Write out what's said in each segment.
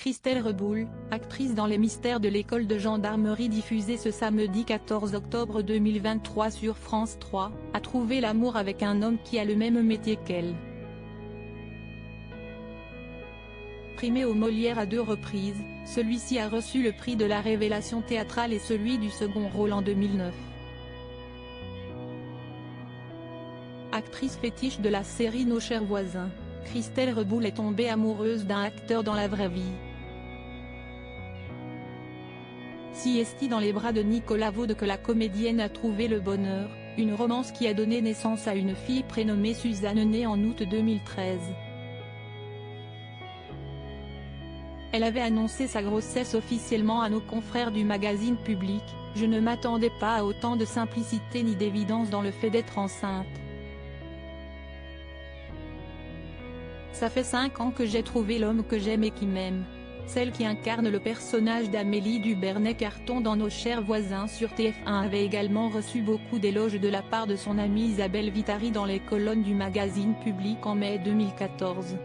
Christelle Reboul, actrice dans Les Mystères de l'école de gendarmerie diffusée ce samedi 14 octobre 2023 sur France 3, a trouvé l'amour avec un homme qui a le même métier qu'elle. Primé aux Molières à 2 reprises, celui-ci a reçu le prix de la révélation théâtrale et celui du second rôle en 2009. Actrice fétiche de la série Nos chers voisins, Christelle Reboul est tombée amoureuse d'un acteur dans la vraie vie. Si est dans les bras de Nicolas Vaud que la comédienne a trouvé le bonheur, une romance qui a donné naissance à une fille prénommée Suzanne née en août 2013. Elle avait annoncé sa grossesse officiellement à nos confrères du magazine Public. « Je ne m'attendais pas à autant de simplicité ni d'évidence dans le fait d'être enceinte. Ça fait 5 ans que j'ai trouvé l'homme que j'aime et qui m'aime. » Celle qui incarne le personnage d'Amélie Dubernay-Carton dans Nos chers voisins sur TF1 avait également reçu beaucoup d'éloges de la part de son amie Isabelle Vitari dans les colonnes du magazine Public en mai 2014.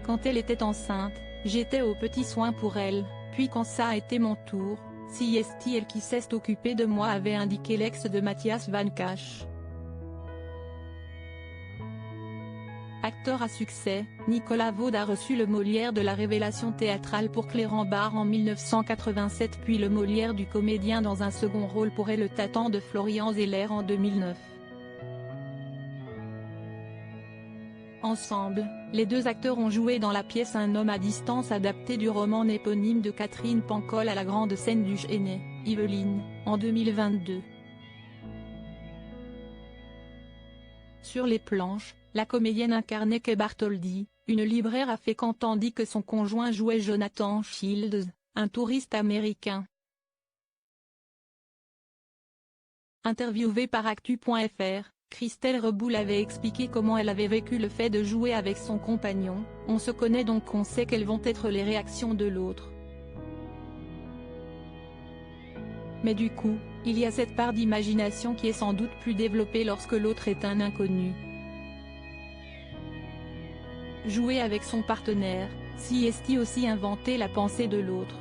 Quand elle était enceinte, j'étais aux petits soins pour elle, puis quand ça a été mon tour, si est elle qui s'est occupée de moi, avait indiqué l'ex de Mathias Van Cache. Acteur à succès, Nicolas Vaud a reçu le Molière de la révélation théâtrale pour Clérambault en 1987 puis le Molière du comédien dans un second rôle pour Et le tâton de Florian Zeller en 2009. Ensemble, les deux acteurs ont joué dans la pièce Un homme à distance adaptée du roman éponyme de Catherine Pancol à la grande scène du Chesnay, Yvelines, en 2022. Sur les planches, la comédienne incarnait Kay Bartholdi, une libraire affécante tandis que son conjoint jouait Jonathan Shields, un touriste américain. Interviewée par Actu.fr, Christelle Reboul avait expliqué comment elle avait vécu le fait de jouer avec son compagnon. « On se connaît donc on sait quelles vont être les réactions de l'autre. Mais du coup, il y a cette part d'imagination qui est sans doute plus développée lorsque l'autre est un inconnu. » Jouer avec son partenaire, si est aussi inventer la pensée de l'autre.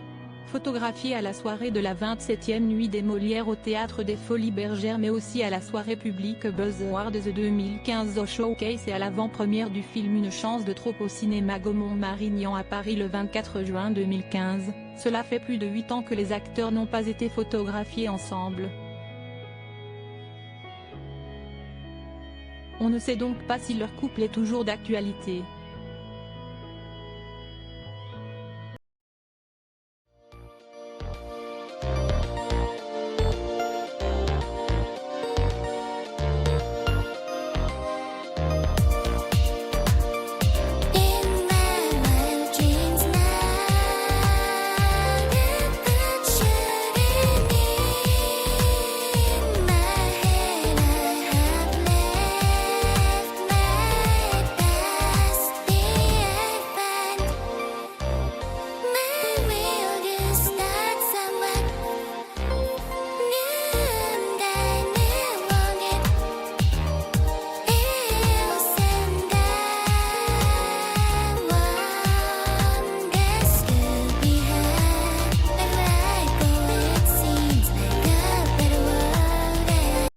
Photographiée à la soirée de la 27e nuit des Molières au Théâtre des Folies Bergères mais aussi à la soirée publique Buzz Awards 2015 au Showcase et à l'avant-première du film Une chance de trop au cinéma Gaumont-Marignan à Paris le 24 juin 2015, cela fait plus de 8 ans que les acteurs n'ont pas été photographiés ensemble. On ne sait donc pas si leur couple est toujours d'actualité.